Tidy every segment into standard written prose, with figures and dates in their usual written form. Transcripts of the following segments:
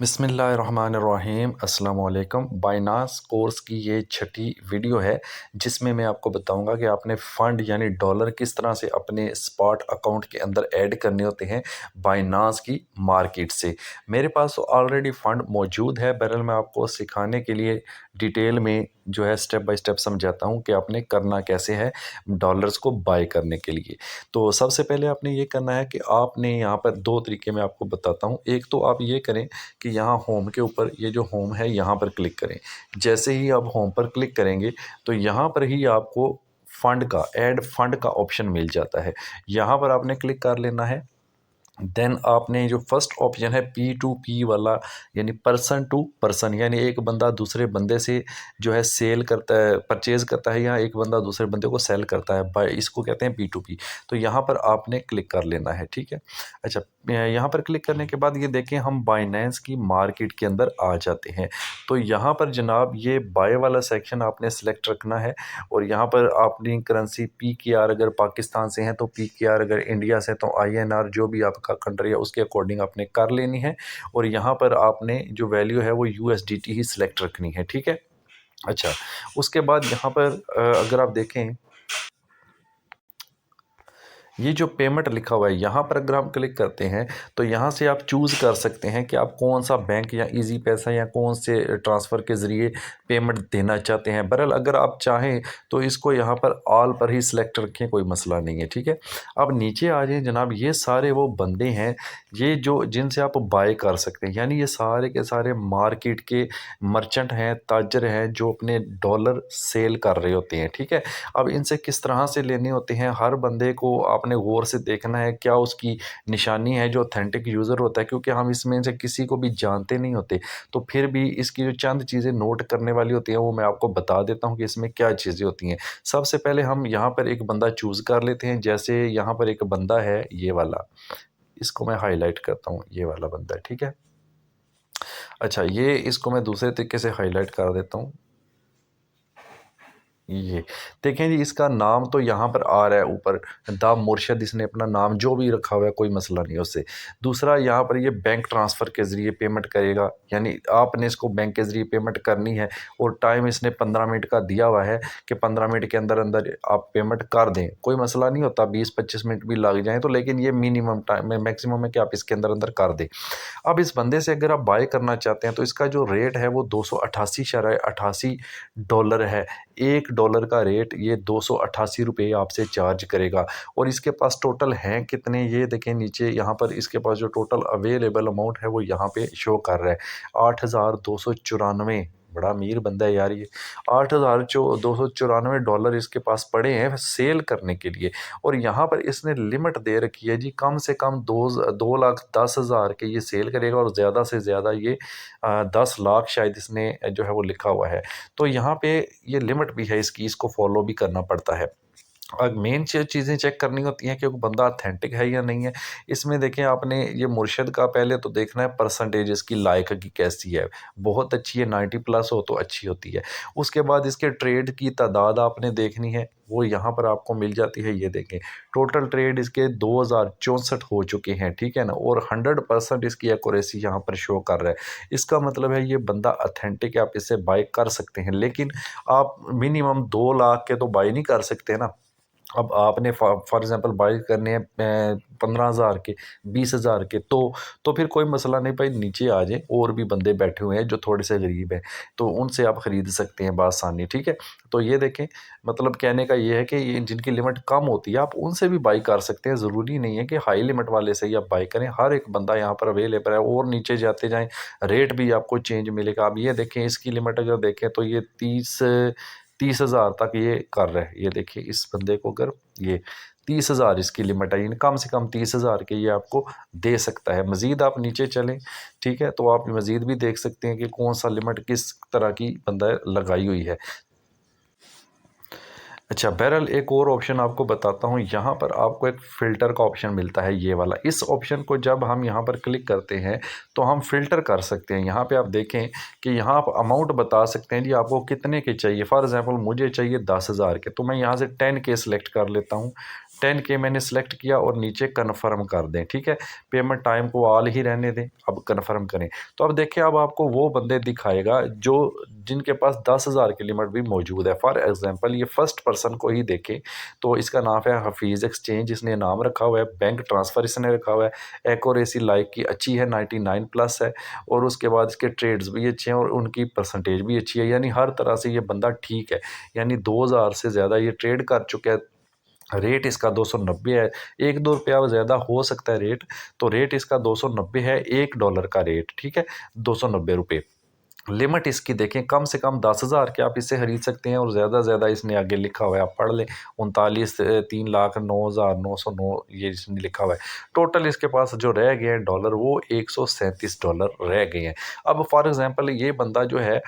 बिस्मिल्लाहिर्रहमानिर्रहीम अस्सलाम वालेकुम। बाइनांस कोर्स की ये छठी वीडियो है जिसमें मैं आपको बताऊंगा कि आपने फ़ंड यानी डॉलर किस तरह से अपने स्पॉट अकाउंट के अंदर ऐड करने होते हैं बाइनांस की मार्केट से। मेरे पास तो ऑलरेडी फ़ंड मौजूद है, बहरहाल मैं आपको सिखाने के लिए डिटेल में जो है स्टेप बाय स्टेप समझाता हूँ कि आपने करना कैसे है डॉलर्स को बाय करने के लिए। तो सबसे पहले आपने ये करना है कि आपने यहाँ पर दो तरीके मैं आपको बताता हूँ। एक तो आप ये करें कि यहाँ होम के ऊपर ये जो होम है यहाँ पर क्लिक करें। जैसे ही आप होम पर क्लिक करेंगे तो यहाँ पर ही आपको फंड का ऐड फंड का ऑप्शन मिल जाता है। यहाँ पर आपने क्लिक कर लेना है। देन आपने जो फर्स्ट ऑप्शन है P2P वाला यानी पर्सन टू पर्सन, यानी एक बंदा दूसरे बंदे से जो है सेल करता है, परचेज़ करता है, या एक बंदा दूसरे बंदे को सेल करता है, बाय इसको कहते हैं P2P। तो यहाँ पर आपने क्लिक कर लेना है, ठीक है। अच्छा, यहाँ पर क्लिक करने के बाद ये देखें हम बाइनेंस की मार्केट के अंदर आ जाते हैं। तो यहाँ पर जनाब ये बाय वाला सेक्शन आपने सेलेक्ट रखना है और यहाँ पर अपनी करेंसी PKR अगर पाकिस्तान से हैं तो PKR, अगर इंडिया से तो INR, जो भी आपका कंट्री है उसके अकॉर्डिंग आपने कर लेनी है। और यहाँ पर आपने जो वैल्यू है वो USDT ही सिलेक्ट रखनी है, ठीक है। अच्छा, उसके बाद यहाँ पर अगर आप देखें ये जो पेमेंट लिखा हुआ है यहाँ पर अगर हम क्लिक करते हैं तो यहाँ से आप चूज़ कर सकते हैं कि आप कौन सा बैंक या इजी पैसा या कौन से ट्रांसफ़र के ज़रिए पेमेंट देना चाहते हैं। बहरहाल अगर आप चाहें तो इसको यहाँ पर ऑल पर ही सिलेक्ट रखें, कोई मसला नहीं है, ठीक है। अब नीचे आ जाए जनाब, ये सारे वो बंदे हैं ये जो जिनसे आप बाय कर सकते हैं, यानी ये सारे के सारे मार्केट के मर्चेंट हैं, ताजर हैं जो अपने डॉलर सेल कर रहे होते हैं, ठीक है। अब इनसे किस तरह से लेने होते हैं, हर बंदे को आपने गौर से देखना है क्या उसकी निशानी है जो ऑथेंटिक यूज़र होता है, क्योंकि हम इसमें से किसी को भी जानते नहीं होते। तो फिर भी इसकी जो चंद चीज़ें नोट करने वाली होती हैं वो मैं आपको बता देता हूँ कि इसमें क्या चीज़ें होती हैं। सबसे पहले हम यहाँ पर एक बंदा चूज़ कर लेते हैं। जैसे यहाँ पर एक बंदा है ये वाला, इसको मैं हाईलाइट करता हूँ, ये वाला बंदा है, ठीक है। अच्छा, ये इसको मैं दूसरे तरीके से हाईलाइट कर देता हूँ। ये देखें जी, इसका नाम तो यहाँ पर आ रहा है ऊपर, द मुर्शद, इसने अपना नाम जो भी रखा हुआ है कोई मसला नहीं उससे। दूसरा यहाँ पर ये बैंक ट्रांसफ़र के ज़रिए पेमेंट करेगा, यानी आपने इसको बैंक के ज़रिए पेमेंट करनी है और टाइम इसने 15 मिनट का दिया हुआ है कि 15 मिनट के अंदर अंदर आप पेमेंट कर दें। कोई मसला नहीं होता, 20-25 मिनट भी लग जाएँ तो, लेकिन ये मिनिमम टाइम मैक्सिमम है कि आप इसके अंदर अंदर कर दें। अब इस बंदे से अगर आप बाय करना चाहते हैं तो इसका जो रेट है वो 288.88 डॉलर है। $1 का रेट ये 288 रुपये आपसे चार्ज करेगा। और इसके पास टोटल हैं कितने ये देखें नीचे, यहाँ पर इसके पास जो टोटल अवेलेबल अमाउंट है वो यहाँ पे शो कर रहा है 8,294। बड़ा अमीर बंदा है यार ये। 8,294 डॉलर इसके पास पड़े हैं सेल करने के लिए। और यहाँ पर इसने लिमिट दे रखी है जी, कम से कम 2,10,000 के ये सेल करेगा और ज़्यादा से ज़्यादा ये 10 लाख शायद इसने जो है वो लिखा हुआ है। तो यहाँ पे ये लिमिट भी है इसकी, इसको फॉलो भी करना पड़ता है। और मेन चीज़ें चेक करनी होती हैं कि वो बंदा ऑथेंटिक है या नहीं है। इसमें देखें आपने ये मुर्शिद का पहले तो देखना है परसेंटेज इसकी लाइक की कैसी है, बहुत अच्छी है, 90 प्लस हो तो अच्छी होती है। उसके बाद इसके ट्रेड की तादाद आपने देखनी है, वो यहाँ पर आपको मिल जाती है। ये देखें टोटल ट्रेड इसके 2064 हो चुके हैं, ठीक है ना। और 100% इसकी एक्यूरेसी यहाँ पर शो कर रहा है। इसका मतलब है ये बंदा ऑथेंटिक है, आप इससे बाय कर सकते हैं। लेकिन आप मिनिमम 2 लाख के तो बाय नहीं कर सकते ना। अब आपने फॉर एग्ज़ाम्पल बाय करने हैं 15,000 के, 20,000 के, तो फिर कोई मसला नहीं भाई, नीचे आ जाएँ, और भी बंदे बैठे हुए हैं जो थोड़े से गरीब हैं, तो उनसे आप ख़रीद सकते हैं बआसानी, ठीक है। तो ये देखें, मतलब कहने का ये है कि ये जिनकी लिमिट कम होती है आप उनसे भी बाय कर सकते हैं, ज़रूरी नहीं है कि हाई लिमिट वाले से ही आप बाय करें। हर एक बंदा यहाँ पर अवेलेबल है। और नीचे जाते जाएँ रेट भी आपको चेंज मिलेगा। अब ये देखें इसकी लिमिट अगर देखें तो ये 30,000 तक ये कर रहा है। ये देखिए इस बंदे को अगर ये 30,000 इसकी लिमिट है, यानी कम से कम 30,000 के ये आपको दे सकता है। मज़ीद आप नीचे चलें, ठीक है, तो आप मज़ीद भी देख सकते हैं कि कौन सा लिमिट किस तरह की बंदा लगाई हुई है। अच्छा, बहरहाल एक और ऑप्शन आपको बताता हूँ। यहाँ पर आपको एक फ़िल्टर का ऑप्शन मिलता है, ये वाला। इस ऑप्शन को जब हम यहाँ पर क्लिक करते हैं तो हम फ़िल्टर कर सकते हैं। यहाँ पे आप देखें कि यहाँ आप अमाउंट बता सकते हैं जी आपको कितने के चाहिए। फॉर एग्ज़ाम्पल मुझे चाहिए 10,000 के, तो मैं यहाँ से 10 के सिलेक्ट कर लेता हूँ। 10K मैंने सेलेक्ट किया और नीचे कन्फर्म कर दें, ठीक है। पेमेंट टाइम को ऑल ही रहने दें, अब कन्फर्म करें। तो अब देखिए, अब आपको वो बंदे दिखाएगा जो जिनके पास 10,000 की लिमिट भी मौजूद है। फॉर एग्जांपल ये फर्स्ट पर्सन को ही देखें तो इसका नाम है हफीज़ एक्सचेंज, इसने नाम रखा हुआ है, बैंक ट्रांसफ़र इसने रखा हुआ है, एक्यूरेसी लाइक की अच्छी है, 99 प्लस है, और उसके बाद इसके ट्रेड्स भी अच्छे हैं और उनकी परसेंटेज भी अच्छी है, यानी हर तरह से ये बंदा ठीक है। यानी 2000 से ज़्यादा ये ट्रेड कर चुका है। रेट इसका 290 है, 1-2 रुपया ज़्यादा हो सकता है रेट, तो रेट इसका 290 है, $1 का रेट, ठीक है, ₹290। लिमिट इसकी देखें, कम से कम 10,000 के आप इससे खरीद सकते हैं, और ज़्यादा से ज़्यादा इसने आगे लिखा हुआ है, आप पढ़ लें, 39 3,09,909 ये इसने लिखा हुआ है। टोटल इसके पास जो रह गए हैं डॉलर, वो $137 रह गए हैं। अब फॉर एग्जांपल ये बंदा जो है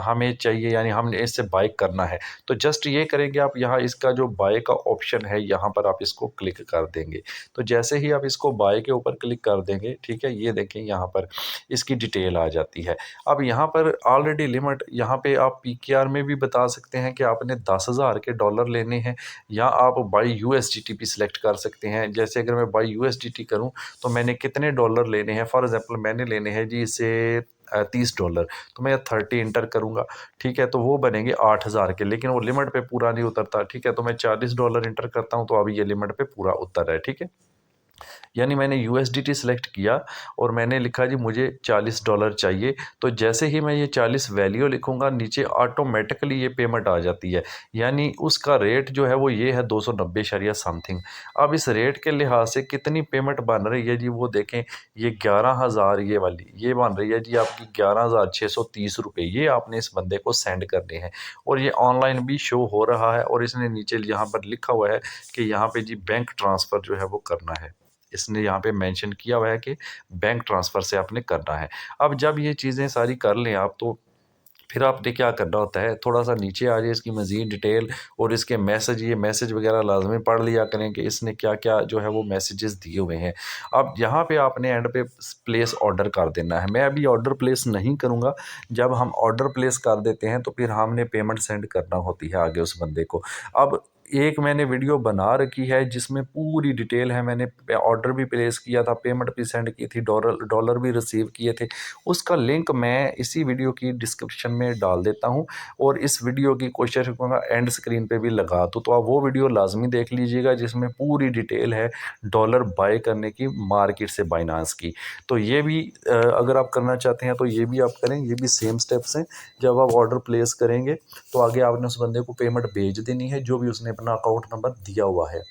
हमें चाहिए, यानी हमने इससे बाय करना है, तो जस्ट ये करेंगे आप, यहाँ इसका जो बाय का ऑप्शन है यहाँ पर आप इसको क्लिक कर देंगे। तो जैसे ही आप इसको बाय के ऊपर क्लिक कर देंगे, ठीक है, ये देखें यहाँ पर इसकी डिटेल आ जाती है। अब यहाँ पर ऑलरेडी लिमिट, यहाँ पे आप पीकेआर में भी बता सकते हैं कि आपने 10,000 के डॉलर लेने हैं, या आप बाई यूएसडीटी भी सिलेक्ट कर सकते हैं। जैसे अगर मैं बाई यूएसडीटी करूँ तो मैंने कितने डॉलर लेने हैं, फॉर एग्जांपल मैंने लेने हैं जी इसे $30, तो मैं 30 इंटर करूँगा, ठीक है, तो वो बनेंगे 8,000 के, लेकिन वो लिमिट पे पूरा नहीं उतरता, ठीक है, तो मैं $40 इंटर करता हूँ, तो अभी ये लिमिट पे पूरा उतर रहा है, ठीक है। यानी मैंने यूएसडीटी सेलेक्ट किया और मैंने लिखा जी मुझे $40 चाहिए, तो जैसे ही मैं ये 40 वैल्यू लिखूंगा, नीचे ऑटोमेटिकली ये पेमेंट आ जाती है। यानी उसका रेट जो है वो ये है 290 शरिया समथिंग। अब इस रेट के लिहाज से कितनी पेमेंट बन रही है जी, वो देखें, ये 11,000 ये वाली ये बन रही है जी आपकी 11,630 रुपये, ये आपने इस बंदे को सेंड करने हैं, और ये ऑनलाइन भी शो हो रहा है, और इसने नीचे यहाँ पर लिखा हुआ है कि यहाँ पे जी बैंक ट्रांसफ़र जो है वो करना है। इसने यहाँ पे मेंशन किया हुआ है कि बैंक ट्रांसफ़र से आपने करना है। अब जब ये चीज़ें सारी कर लें आप, तो फिर आपने क्या करना होता है, थोड़ा-सा नीचे आ जाइए, इसकी मज़ीद डिटेल और इसके मैसेज, ये मैसेज वग़ैरह लाज़मी पढ़ लिया करें कि इसने क्या-क्या जो है वो मैसेजेस दिए हुए हैं। अब यहाँ पे आपने एंड पे प्लेस ऑर्डर कर देना है। मैं अभी ऑर्डर प्लेस नहीं करूँगा। जब हम ऑर्डर प्लेस कर देते हैं तो फिर हमने पेमेंट सेंड करना होती है आगे उस बंदे को। अब एक मैंने वीडियो बना रखी है जिसमें पूरी डिटेल है, मैंने ऑर्डर भी प्लेस किया था, पेमेंट भी सेंड की थी, डॉलर डॉलर भी रिसीव किए थे। उसका लिंक मैं इसी वीडियो की डिस्क्रिप्शन में डाल देता हूँ, और इस वीडियो की कोशिश करूँगा एंड स्क्रीन पे भी लगा दूँ, तो आप वो वीडियो लाजमी देख लीजिएगा जिसमें पूरी डिटेल है डॉलर बाय करने की मार्केट से, बाइनांस की। तो ये भी अगर आप करना चाहते हैं तो ये भी आप करें, ये भी सेम स्टेप्स हैं। जब आप ऑर्डर प्लेस करेंगे तो आगे आपने उस बंदे को पेमेंट भेज देनी है, जो भी उसने अपना अकाउंट नंबर दिया हुआ है,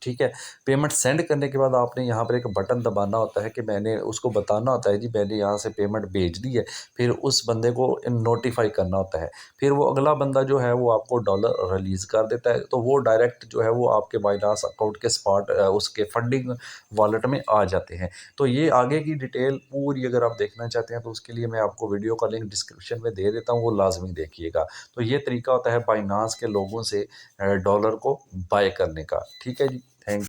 ठीक है। पेमेंट सेंड करने के बाद आपने यहाँ पर एक बटन दबाना होता है कि मैंने उसको बताना होता है जी मैंने यहाँ से पेमेंट भेज दी है। फिर उस बंदे को नोटिफाई करना होता है। फिर वो अगला बंदा जो है वो आपको डॉलर रिलीज़ कर देता है, तो वो डायरेक्ट जो है वो आपके बाइनांस अकाउंट के स्पॉट उसके फंडिंग वॉलेट में आ जाते हैं। तो ये आगे की डिटेल पूरी अगर आप देखना चाहते हैं तो उसके लिए मैं आपको वीडियो का लिंक डिस्क्रिप्शन में दे देता हूँ, वो लाजमी देखिएगा। तो ये तरीका होता है बाइनांस के लोगों से डॉलर को बाय करने का, ठीक है जी।